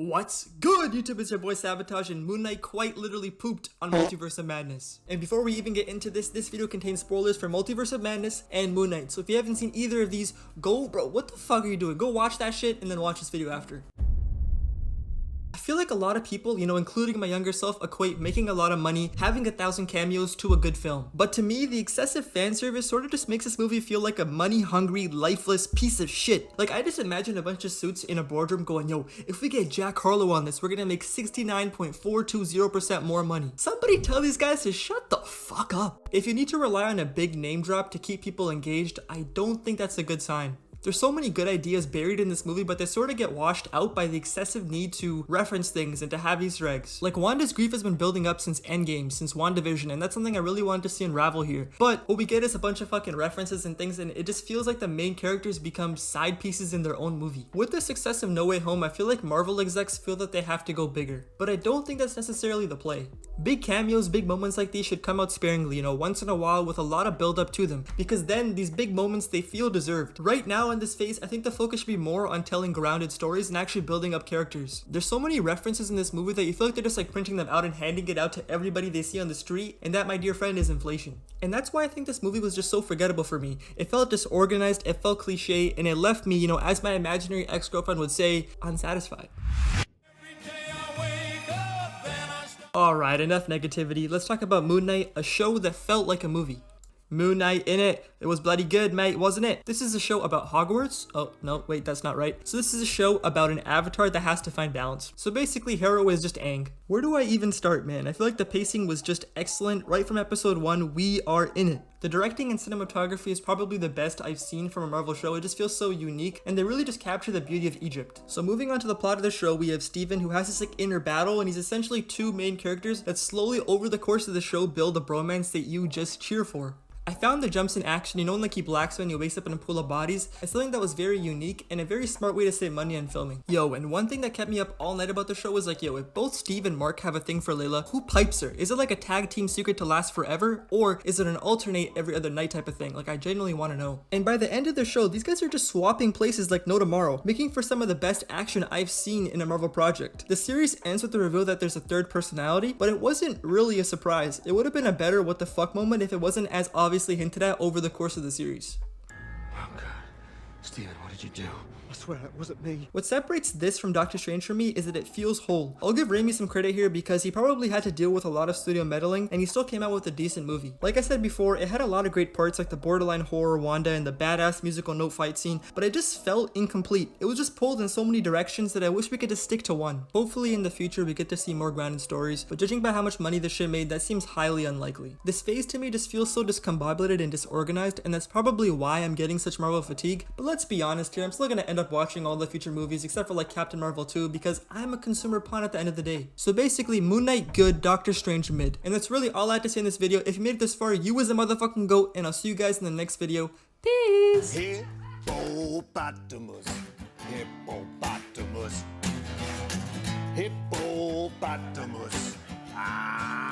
What's good, YouTube? It's your boy Sabotage, and Moon Knight quite literally pooped on Multiverse of Madness. And before we even get into this video contains spoilers for Multiverse of Madness and Moon Knight. So if you haven't seen either of these, bro, what the fuck are you doing? Go watch that shit and then watch this video after. I feel like a lot of people, including my younger self, equate making a lot of money, having 1,000 cameos to a good film. But to me, the excessive fan service sort of just makes this movie feel like a money-hungry, lifeless piece of shit. Like, I just imagine a bunch of suits in a boardroom going, yo, if we get Jack Harlow on this, we're gonna make 69.420% more money. Somebody tell these guys to shut the fuck up. If you need to rely on a big name drop to keep people engaged, I don't think that's a good sign. There's so many good ideas buried in this movie, but they sort of get washed out by the excessive need to reference things and to have Easter eggs. Like, Wanda's grief has been building up since Endgame, since WandaVision, and that's something I really wanted to see unravel here. But what we get is a bunch of fucking references and things, and it just feels like the main characters become side pieces in their own movie. With the success of No Way Home, I feel like Marvel execs feel that they have to go bigger. But I don't think that's necessarily the play. Big cameos, big moments like these should come out sparingly, once in a while with a lot of build up to them. Because then, these big moments, they feel deserved. Right now in this phase, I think the focus should be more on telling grounded stories and actually building up characters. There's so many references in this movie that you feel like they're just like printing them out and handing it out to everybody they see on the street, and that, my dear friend, is inflation. And that's why I think this movie was just so forgettable for me. It felt disorganized, it felt cliche, and it left me, as my imaginary ex-girlfriend would say, unsatisfied. Alright, enough negativity. Let's talk about Moon Knight, a show that felt like a movie. Moon Knight in it. It was bloody good, mate, wasn't it? This is a show about Hogwarts. Oh, no, wait, that's not right. So this is a show about an avatar that has to find balance. So basically, Hero is just Aang. Where do I even start, man? I feel like the pacing was just excellent. Right from episode 1, we are in it. The directing and cinematography is probably the best I've seen from a Marvel show. It just feels so unique, and they really just capture the beauty of Egypt. So moving on to the plot of the show, we have Steven, who has this like inner battle, and he's essentially two main characters that slowly over the course of the show build a bromance that you just cheer for. I found the jumps in action, like he blacks when he wakes up in a pool of bodies, as something that was very unique and a very smart way to save money on filming. Yo, and one thing that kept me up all night about the show was like, yo, if both Steve and Mark have a thing for Layla, who pipes her? Is it like a tag team secret to last forever? Or is it an alternate every other night type of thing? Like, I genuinely want to know. And by the end of the show, these guys are just swapping places like no tomorrow, making for some of the best action I've seen in a Marvel project. The series ends with the reveal that there's a third personality, but it wasn't really a surprise. It would have been a better what the fuck moment if it wasn't as obviously hinted at over the course of the series. Oh god. Steven, what did you do? I swear it wasn't me. What separates this from Doctor Strange for me is that it feels whole. I'll give Raimi some credit here because he probably had to deal with a lot of studio meddling, and he still came out with a decent movie. Like I said before, it had a lot of great parts like the borderline horror Wanda and the badass musical note fight scene, but it just felt incomplete. It was just pulled in so many directions that I wish we could just stick to one. Hopefully in the future we get to see more grounded stories, but judging by how much money this shit made, that seems highly unlikely. This phase to me just feels so discombobulated and disorganized, and that's probably why I'm getting such Marvel fatigue. But let's be honest here, I'm still gonna end up watching all the future movies except for like Captain Marvel 2 because I'm a consumer pawn at the end of the day. So basically, Moon Knight good, Doctor Strange mid. And that's really all I had to say in this video. If you made it this far, you was a motherfucking goat, and I'll see you guys in the next video. Peace! Hippopotamus. Hippopotamus. Hippopotamus. Ah.